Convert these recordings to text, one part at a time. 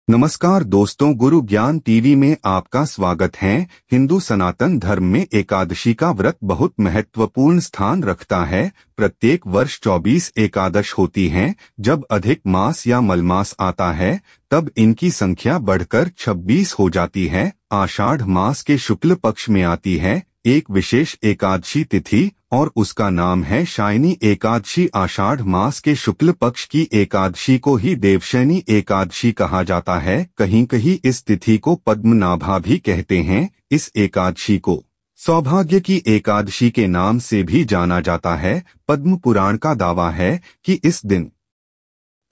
नमस्कार दोस्तों, गुरु ज्ञान टीवी में आपका स्वागत है। हिंदू सनातन धर्म में एकादशी का व्रत बहुत महत्वपूर्ण स्थान रखता है। प्रत्येक वर्ष 24 एकादश होती हैं। जब अधिक मास या मलमास आता है तब इनकी संख्या बढ़कर 26 हो जाती है। आषाढ़ मास के शुक्ल पक्ष में आती है एक विशेष एकादशी तिथि और उसका नाम है शायनी एकादशी। आषाढ़ मास के शुक्ल पक्ष की एकादशी को ही देवशयनी एकादशी कहा जाता है। कहीं कहीं इस तिथि को पद्मनाभा भी कहते हैं। इस एकादशी को सौभाग्य की एकादशी के नाम से भी जाना जाता है। पद्म पुराण का दावा है कि इस दिन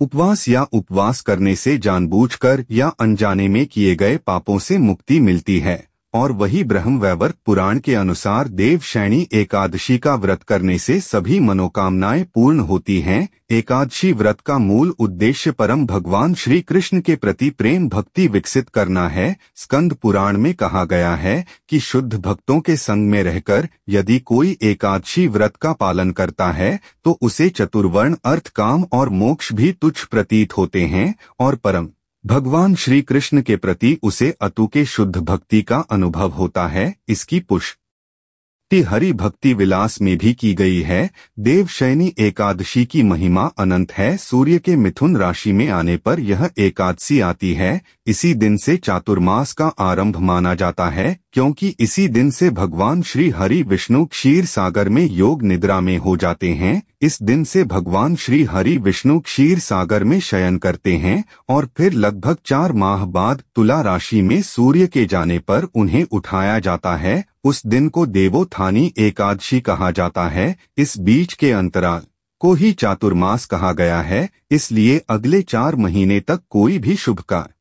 उपवास करने से जानबूझकर या अनजाने में किए गए पापों से मुक्ति मिलती है। और वही ब्रह्म वैवर्त पुराण के अनुसार देवशयनी एकादशी का व्रत करने से सभी मनोकामनाएं पूर्ण होती हैं। एकादशी व्रत का मूल उद्देश्य परम भगवान श्री कृष्ण के प्रति प्रेम भक्ति विकसित करना है। स्कंद पुराण में कहा गया है कि शुद्ध भक्तों के संग में रहकर यदि कोई एकादशी व्रत का पालन करता है तो उसे चतुर्वर्ण अर्थ, काम और मोक्ष भी तुच्छ प्रतीत होते हैं और परम भगवान श्री कृष्ण के प्रति उसे अतुके शुद्ध भक्ति का अनुभव होता है। इसकी पुष्टि हरि भक्ति विलास में भी की गई है। देवशयनी एकादशी की महिमा अनंत है। सूर्य के मिथुन राशि में आने पर यह एकादशी आती है। इसी दिन से चातुर्मास का आरंभ माना जाता है, क्योंकि इसी दिन से भगवान श्री हरि विष्णु क्षीर सागर में योग निद्रा में हो जाते हैं। इस दिन से भगवान श्री हरि विष्णु क्षीर सागर में शयन करते हैं और फिर लगभग 4 माह बाद तुला राशि में सूर्य के जाने पर उन्हें उठाया जाता है। उस दिन को देवोत्थानी एकादशी कहा जाता है। इस बीच के अंतराल को ही चातुर्मास कहा गया है। इसलिए अगले 4 महीने तक कोई भी शुभ कार्य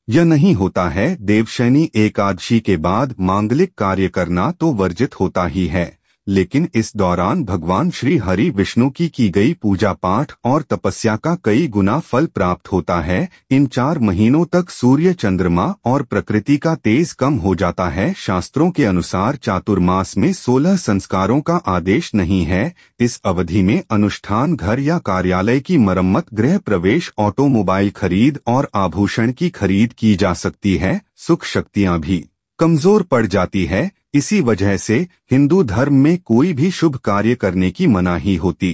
यह नहीं होता है। देवशयनी एकादशी के बाद मांगलिक कार्य करना तो वर्जित होता ही है, लेकिन इस दौरान भगवान श्री हरि विष्णु की गई पूजा पाठ और तपस्या का कई गुना फल प्राप्त होता है। इन 4 महीनों तक सूर्य, चंद्रमा और प्रकृति का तेज कम हो जाता है। शास्त्रों के अनुसार चातुर्मास में 16 संस्कारों का आदेश नहीं है। इस अवधि में अनुष्ठान, घर या कार्यालय की मरम्मत, गृह प्रवेश, ऑटोमोबाइल खरीद और आभूषण की खरीद की जा सकती है। सुख शक्तियां भी कमजोर पड़ जाती है। इसी वजह से हिंदू धर्म में कोई भी शुभ कार्य करने की मनाही होती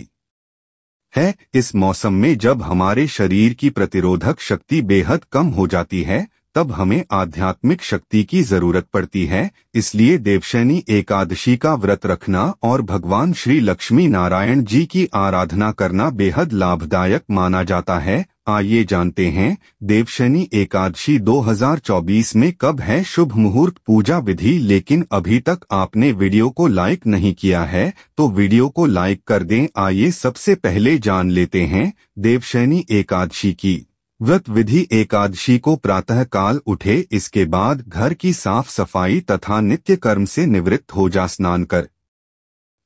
है। इस मौसम में जब हमारे शरीर की प्रतिरोधक शक्ति बेहद कम हो जाती है तब हमें आध्यात्मिक शक्ति की जरूरत पड़ती है। इसलिए देवशयनी एकादशी का व्रत रखना और भगवान श्री लक्ष्मी नारायण जी की आराधना करना बेहद लाभदायक माना जाता है। आइए जानते हैं देवशयनी एकादशी 2024 में कब है। शुभ मुहूर्त, पूजा विधि। लेकिन अभी तक आपने वीडियो को लाइक नहीं किया है तो वीडियो को लाइक कर दें। आइए सबसे पहले जान लेते हैं देवशयनी एकादशी की व्रत विधि। एकादशी को प्रातः काल उठे, इसके बाद घर की साफ सफाई तथा नित्य कर्म से निवृत्त हो जा स्नान कर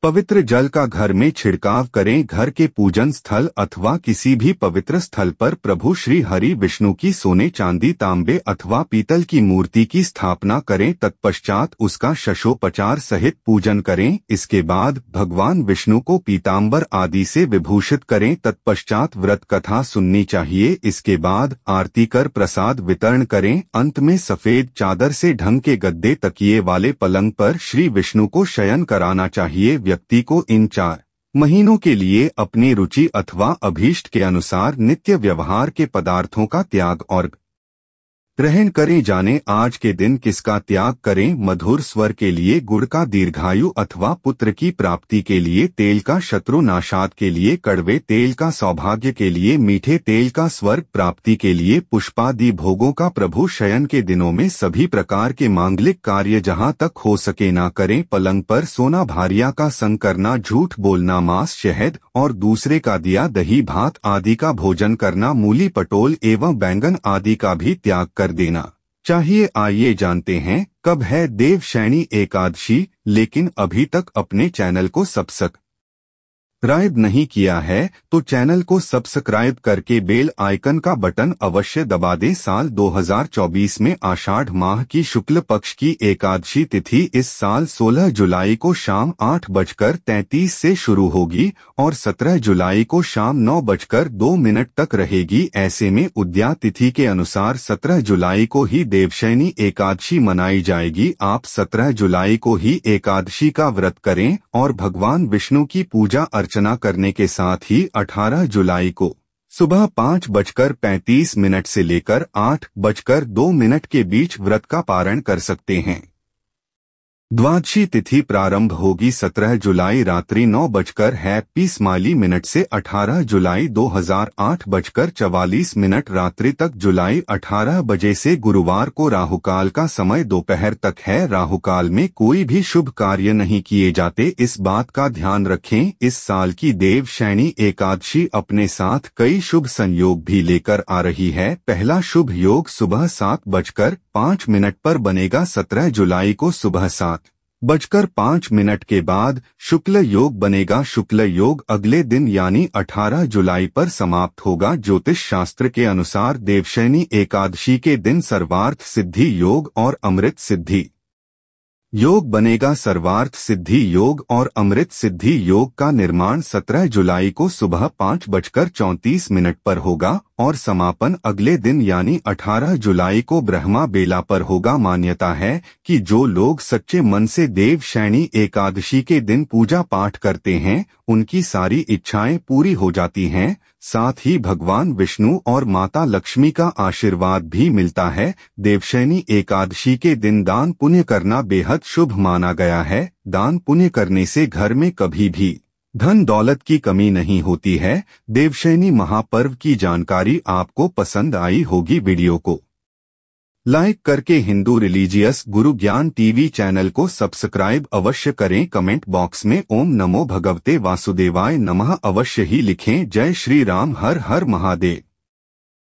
पवित्र जल का घर में छिड़काव करें। घर के पूजन स्थल अथवा किसी भी पवित्र स्थल पर प्रभु श्री हरि विष्णु की सोने, चांदी, तांबे अथवा पीतल की मूर्ति की स्थापना करें। तत्पश्चात उसका षोडशोपचार सहित पूजन करें। इसके बाद भगवान विष्णु को पीताम्बर आदि से विभूषित करें। तत्पश्चात व्रत कथा सुननी चाहिए। इसके बाद आरती कर प्रसाद वितरण करें। अंत में सफेद चादर से ढंग के गद्दे, तकिए वाले पलंग पर श्री विष्णु को शयन कराना चाहिए। व्यक्ति को इन 4 महीनों के लिए अपनी रुचि अथवा अभीष्ट के अनुसार नित्य व्यवहार के पदार्थों का त्याग और ग्रहण करें। जाने आज के दिन किसका त्याग करें। मधुर स्वर के लिए गुड़ का, दीर्घायु अथवा पुत्र की प्राप्ति के लिए तेल का, शत्रु नाशात के लिए कड़वे तेल का, सौभाग्य के लिए मीठे तेल का, स्वर्ग प्राप्ति के लिए पुष्पादि भोगों का। प्रभु शयन के दिनों में सभी प्रकार के मांगलिक कार्य जहां तक हो सके ना करें। पलंग पर सोना, भारिया का संग करना, झूठ बोलना, मांस, शहद और दूसरे का दिया, दही, भात आदि का भोजन करना, मूली, पटोल एवं बैंगन आदि का भी त्याग कर देना चाहिए। आइए जानते हैं कब है देवशयनी एकादशी। लेकिन अभी तक अपने चैनल को सब्सक्राइब सब्सक्राइब नहीं किया है तो चैनल को सब्सक्राइब करके बेल आइकन का बटन अवश्य दबा दें। साल 2024 में आषाढ़ माह की शुक्ल पक्ष की एकादशी तिथि इस साल 16 जुलाई को शाम 8:33 से शुरू होगी और 17 जुलाई को शाम 9:02 तक रहेगी। ऐसे में उद्या तिथि के अनुसार 17 जुलाई को ही देवशयनी एकादशी मनाई जाएगी। आप 17 जुलाई को ही एकादशी का व्रत करें और भगवान विष्णु की पूजा अर्चना करने के साथ ही 18 जुलाई को सुबह 5:35 से लेकर 8:02 के बीच व्रत का पारण कर सकते हैं। द्वादशी तिथि प्रारंभ होगी 17 जुलाई रात्रि 9:21 से 18 जुलाई 2008:44 रात्रि तक। जुलाई 18 बजे से गुरुवार को राहुकाल का समय दोपहर तक है। राहुकाल में कोई भी शुभ कार्य नहीं किए जाते, इस बात का ध्यान रखें। इस साल की देवशयनी एकादशी अपने साथ कई शुभ संयोग भी लेकर आ रही है। पहला शुभ योग सुबह 7:05 पर बनेगा। 17 जुलाई को सुबह 7:05 के बाद शुक्ल योग बनेगा। शुक्ल योग अगले दिन यानी 18 जुलाई पर समाप्त होगा। ज्योतिष शास्त्र के अनुसार देवशयनी एकादशी के दिन सर्वार्थ सिद्धि योग और अमृत सिद्धि योग बनेगा। सर्वार्थ सिद्धि योग और अमृत सिद्धि योग का निर्माण 17 जुलाई को सुबह 5:34 पर होगा और समापन अगले दिन यानी 18 जुलाई को ब्रह्मा बेला पर होगा। मान्यता है कि जो लोग सच्चे मन से देवशयनी एकादशी के दिन पूजा पाठ करते हैं उनकी सारी इच्छाएं पूरी हो जाती हैं। साथ ही भगवान विष्णु और माता लक्ष्मी का आशीर्वाद भी मिलता है। देवशयनी एकादशी के दिन दान पुण्य करना बेहद शुभ माना गया है। दान पुण्य करने से घर में कभी भी धन दौलत की कमी नहीं होती है। देवशयनी महापर्व की जानकारी आपको पसंद आई होगी। वीडियो को लाइक करके हिंदू रिलीजियस गुरु ज्ञान टीवी चैनल को सब्सक्राइब अवश्य करें। कमेंट बॉक्स में ओम नमो भगवते वासुदेवाय नमः अवश्य ही लिखें। जय श्री राम, हर हर महादेव।